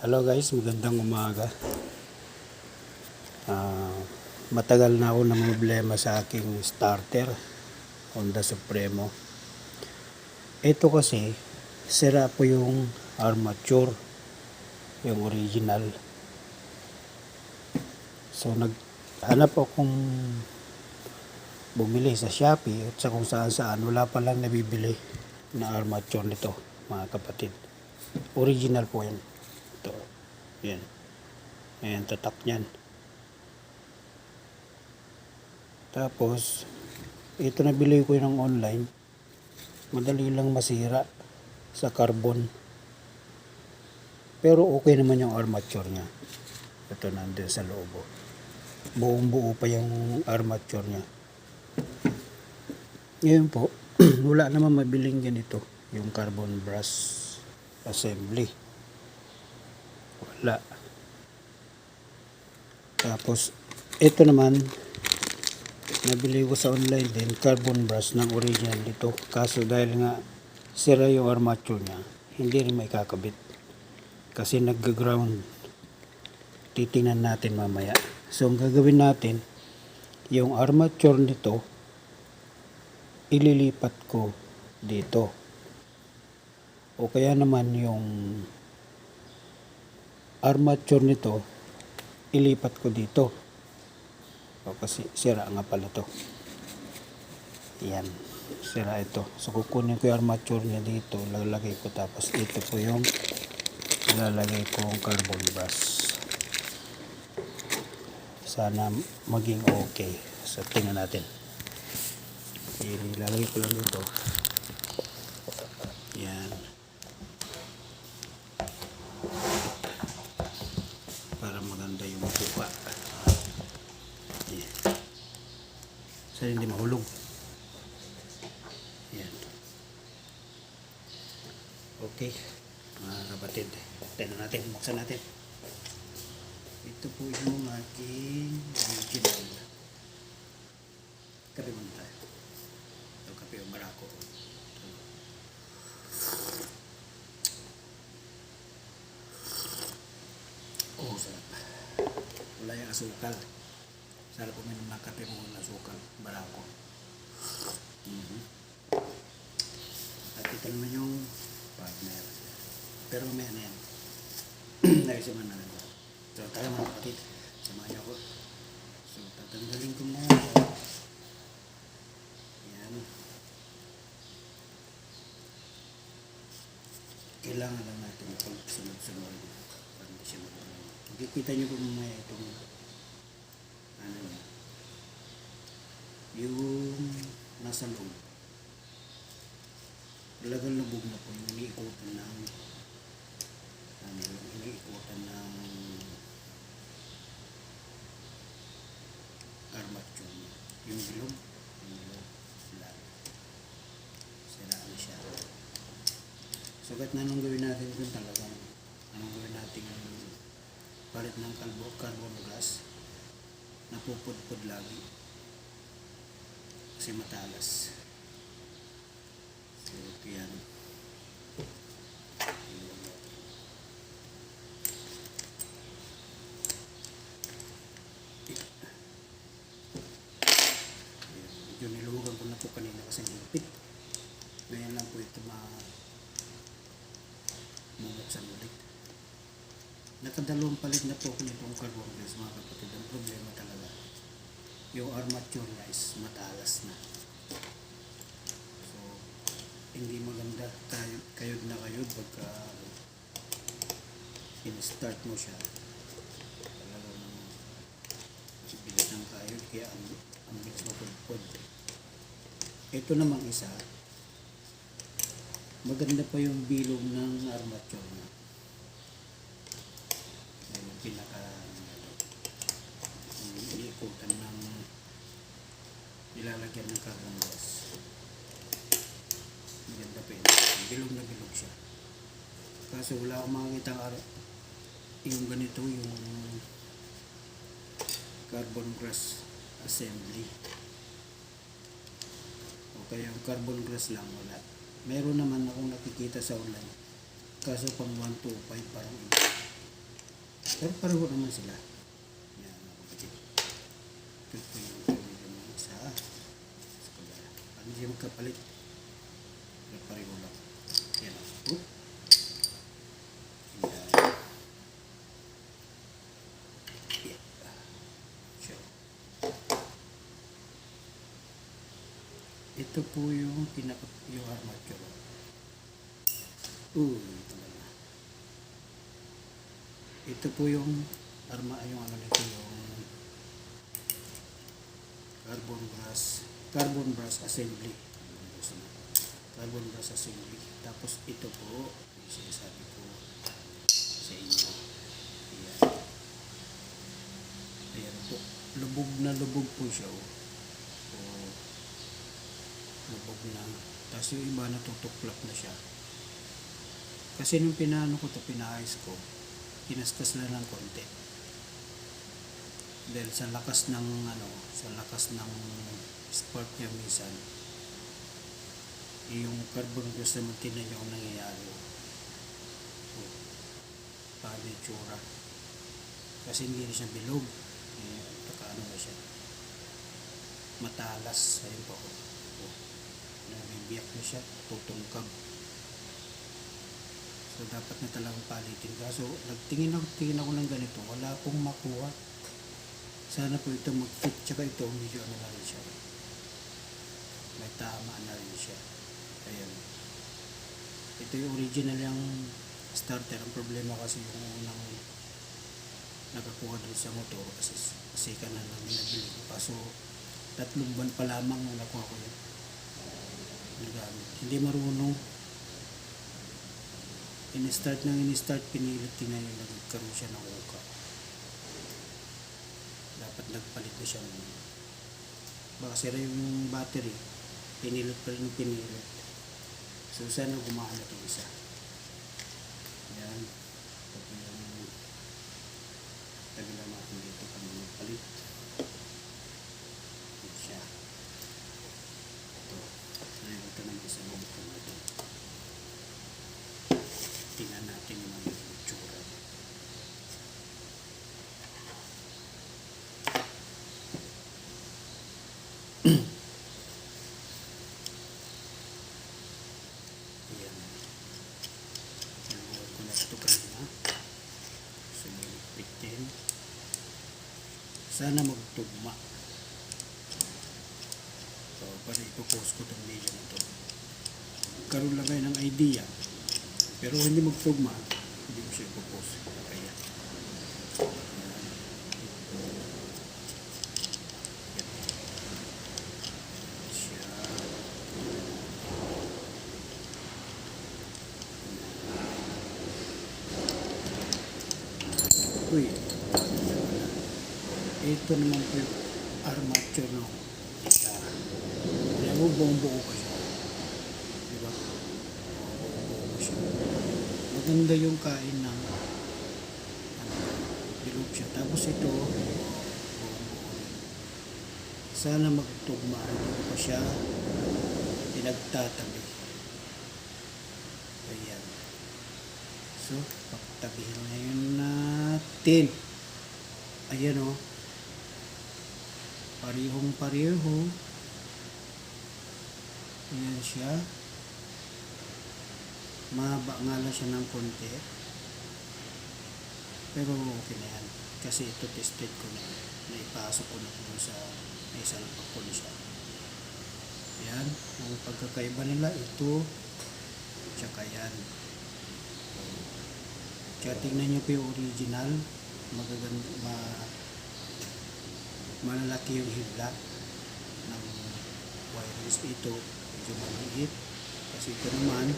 Hello guys, magandang umaga. Ah, Matagal na ako na problema sa aking starter, Honda Supremo. Ito kasi, sira po yung armature, yung original. So naghanap akong bumili sa Shopee at sa kung saan saan, wala pa lang nabibili na armature nito, mga kapatid. Original po yan. Ito, yan. Ayan, tatak niyan. Tapos, ito nabili ko ng online. Madali lang masira sa carbon. Pero okay naman yung armature niya. Ito nandun sa loob. Buong buo pa yung armature niya. Ngayon po, wala naman mabiling ganito. Yung carbon brush assembly. Wala. Tapos, ito naman, nabili ko sa online din, carbon brush ng original dito. Kaso dahil nga sira yung armature niya, hindi rin may kakabit. Kasi nag-ground. Titingnan natin mamaya. So ang gagawin natin, yung armature nito, ililipat ko dito. O kaya naman yung armature nito, ilipat ko dito. O kasi sira nga pala to. Yan. Sira ito. So kukunin ko yung armature niya dito. Lalagay ko. Tapos ito po yung lalagay kong carbon brush. Sana maging okay. So tingnan natin. Ilalagay ko lang dito. Yan. Para maganda yung buka. Yan. Sana hindi mahulog. Yan. Okay. Mga kapatid. Tingnan natin. Buksan natin. Ito po yung aking original. Kape muna tayo. Ito kape yung barako. Oh, sarap. Wala yung asukal. Sarap uminom ng kape mo ng asukal. Barako. At ito naman yung partner. Pero may ano yan. Naisiman na naman. So tayo mga kapatid. Samahan niyo ako. So tatanggalin ko muna. Yan. Kailangan lang natin pagsunod-sunod. Para hindi siya magulong. Makikita niyo po mamaya itong ano niya. Yung nasa loob. Talagang lubog na po yung iniikutan ng armature. Yung bilog lang. Sira na siya. Sugat na anong gawin natin kung talagang anong gawin natin palit ng carbon gas napupudpud lagi kasi matalas. So yan. Medyo nilugan ko na po kanina kasi higpit. Ngayon lang po ito mabuksan ulit. Nakadalawang palit na po ako nitong carbon gas mga kapatid. Ang problema talaga, yung armature niya is matalas na. So, hindi maganda. Kayod na kayod pagka in-start mo siya. Talagang bilis ng kayod kaya ang bilis mapudpud. Ito namang isa, maganda pa yung bilog ng armature niya. Yung pinaka iniikutan ng nilalagyan ng carbon gas. Maganda pa yun. Bilog na bilog siya. Kaso wala akong makakita yung ganito, yung carbon gas assembly. O kaya yung carbon gas lang wala. Meron naman akong nakikita sa online. Kaso pang 125 parang iba. Pero pareho naman sila. Yan mga kapatid. Ito po yung tornilyo ng isa. Sa kabila. Ano siya magkapalit? Pero pareho lang. Yan o. Yan. Sure. Ito po yung yung armature. Ito na. Ito po yung yung ano nito, yung carbon brass assembly. Carbon brass assembly. Tapos ito po, yung sinasabi ko sa inyo. Ayan. Ayan po. Lubog na lubog po siya. Lubog na. Tapos yung iba natutuklap na siya. Kasi nung pinano ko ito, pinaayos ko, kinaskas na ng konti. Dahil sa lakas ng spark niya minsan, yung carbon gas naman tinan niyo ang nangyayari. Paano yung tsura. Kasi hindi na siya bilog. Nakaano na siya. Matalas. Ayun po. Nabibiyak na siya. Tutungkab. So dapat na talagang palitin. Kaso nagtingin ako ng ganito, wala akong makuha. Sana po ito mag-fit, tsaka ito medyo ano na rin siya. May tama na rin siya. Ayan. Ito yung original yung starter. Ang problema kasi yung unang nakakuha doon sa motor kasi ka na namin nabili. Kaso 3 buwan pa lamang nung nakuha ko yun. Nagamit. Hindi marunong. In-start, pinilit tingnan yung nagkaroon siya ng uka. Dapat nagpalit na siya. Baka sira yung battery. Pinilit pa rin yung pinilit. So sana gumana itong isa. Yan. Ito yung tagilan natin dito kami magpalit. Yan siya. Ito naman sa loob ko natin. Tingnan natin yung mga itsura. Ayan. Nabuhat ko na ito kanina. So, pitin. Sana magtugma. So, para ipopost ko itong video na ito. Karoon lang kayo ng idea. Pero hindi magtugma, hindi ko siya ipopost. Kaya. Siya. Uy. Ito naman po yung armature no. Isa. Kaya mo buong-buo ko siya. Diba? Buong-buo ko siya. Maganda yung kain ng bilog siya. Tapos ito, sana magtugmaan pa siya, pinagtatabi. Ayan. So, pagtabihin ngayon natin. Ayan o. Parehong pareho. Ayan siya. Mahaba nga lang siya ng konti. Pero okay na yan. Kasi ito tested ko na. Naipasok ko na kung sa naisalpak ko na siya. Yan. Ang pagkakaiba nila ito. Tsaka yan. Kaya tingnan nyo po yung original. Malalaki yung hibla ng wireless. Ito medyo maliit. Kasi ito naman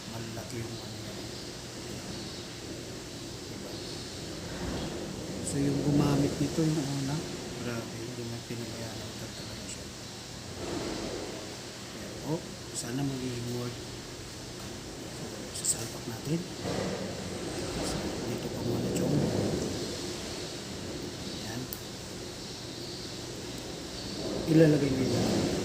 malaki yung ano yan. Diba? So yung gumamit nito yung una, grabe, hindi mo pinabayaan talaga siya. Pero, sana magiging word. So, sasalpak natin. So, dito pa muna chong. Yan. Ilalagay nyo yan.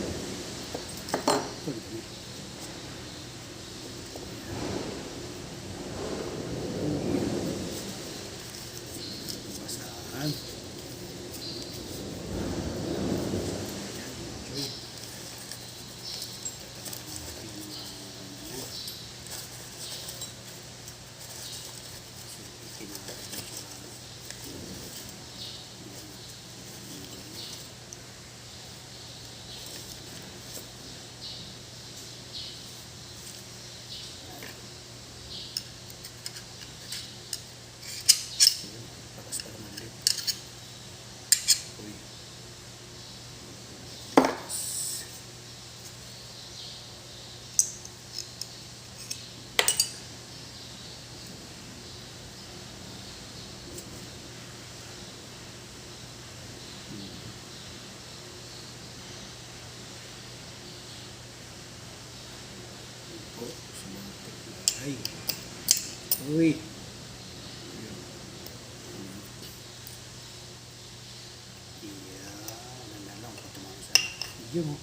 video mo.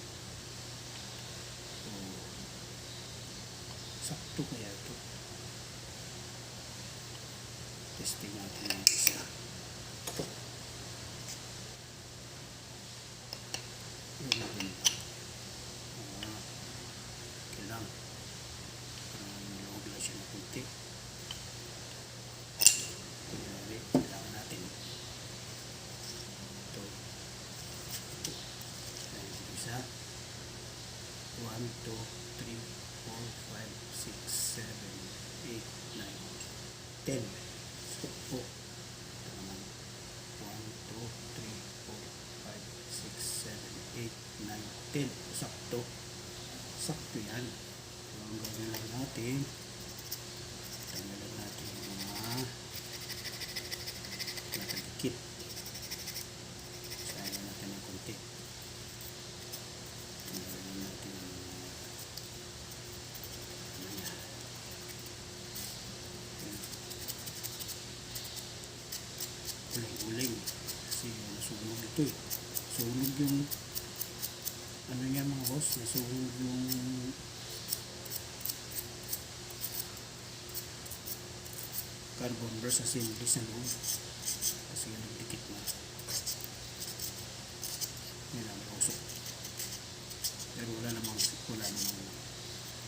So, sakto kaya ito. Testing natin ang isa. Yun na din. Okay lang. Nalawag lang siya na kunti. Kunyari, kailangan natin ito. Dahil isa 1, 2, 3, 4, 5, 6, 7, 8, 9, 10. Stop po. Ito naman. 1, 2, 3, 4, 5, 6, 7, 8, 9, 10. Sakto. Sakto yan. So, ang gawin lang natin, tanggalan natin yung mga nakadikit. Sayang natin ng konti. Tanggalan natin yung uling-uling kasi nasunog ito eh. Sunog yung ano niya mga boss, nasunog yung carbon brush assembly sa loob kasi nagdikit na yun ang usok, pero wala namang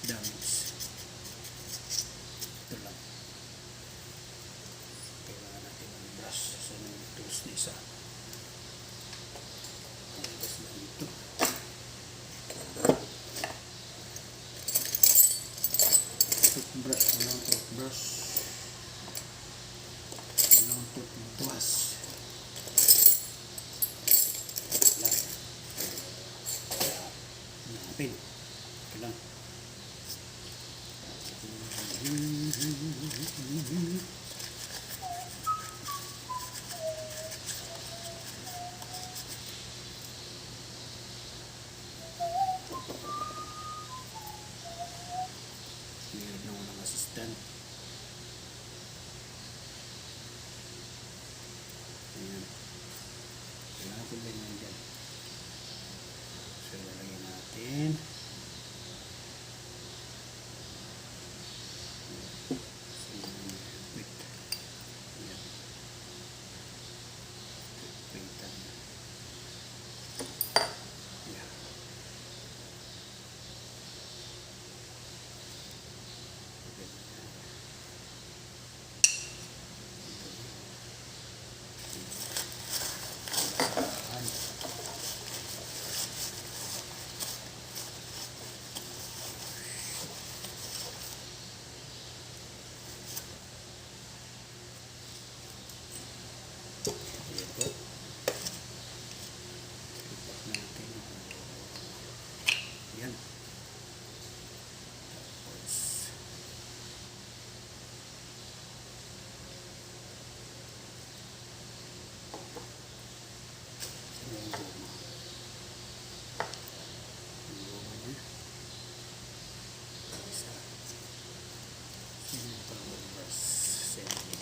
damage. Ito lang, kailangan natin ang brush sa tools na isa. Ilabas na dito. Toothbrush, walang toothbrush, walang toothbrush. Wala. Hanapin. Ito lang. Meron na walang assistant. Ayan. Kailangan ko ba yun dyan? So, lalagyan natin. Wait. Ayan. Waitan. Ayan. Ito. Ipak natin. Yan. Tapos yung goma. Yung goma niya. Isa. Yung pang-brush assembly.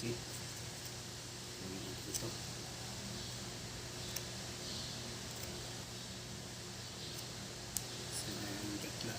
Okay. Ito. Sana yung gatla.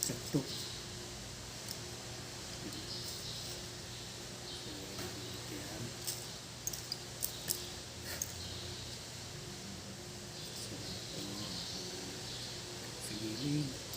Sakto. gilid.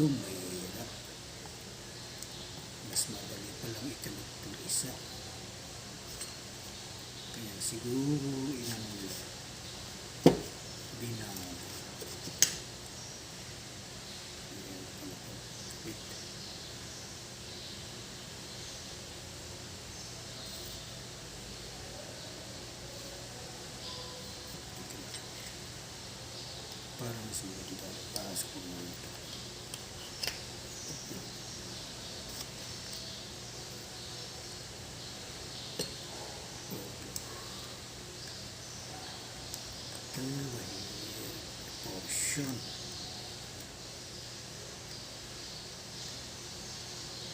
ito mahirap. Mas madali palang ikabit itong isa. Kaya siguro inano nila. Binaw. Ayan pala ito. Kapit. Para mas maganda para sa kulungan ito. Ito ay portion.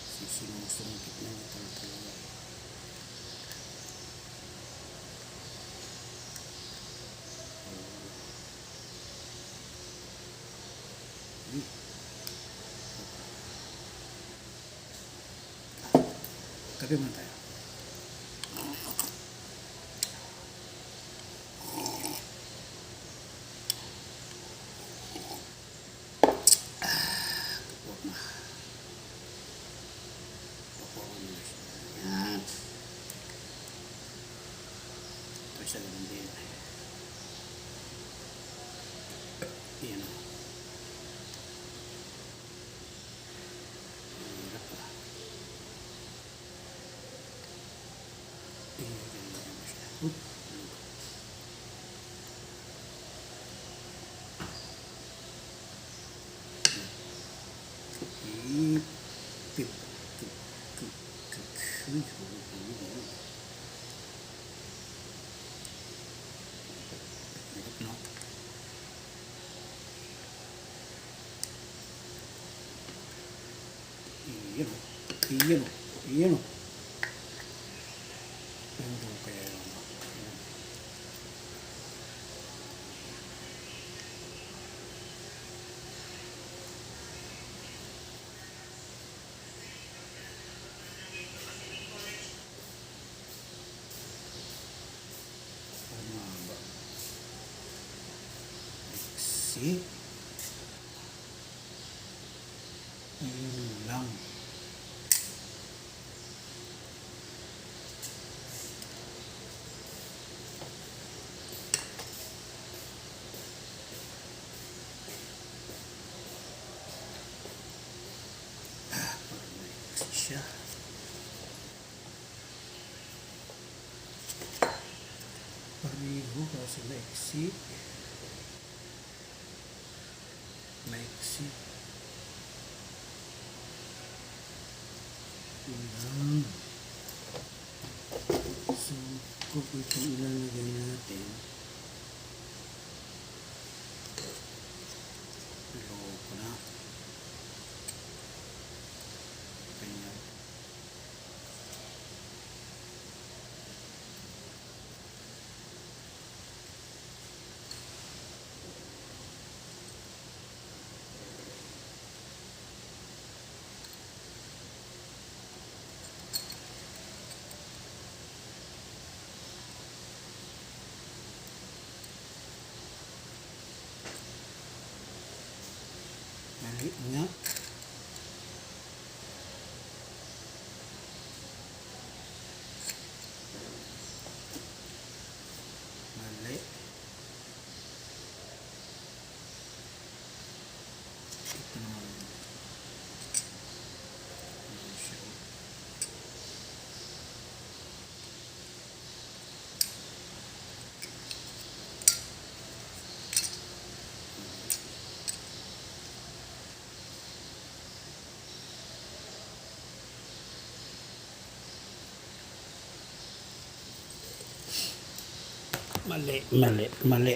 Sisinusungkit na ito talaga. Kape muna tayo. Huwag na. Pakuha mo na siya. Yan. Ito isa ganun din. Yan o. Hirap pa. Ganyan mo siya. Pip. Hirap no? Iyan o. Iyan o. Iyan o. Ano kaya yun? Ano ba? Exit. Ayun lang. Siya. Pareho kasi maiksi. Maiksi. Yan. So, kung itong ilalagay natin, loko na. Ganyan. Mali nga. Mali. Ito naman. Ito siya. Mali, mali, mali.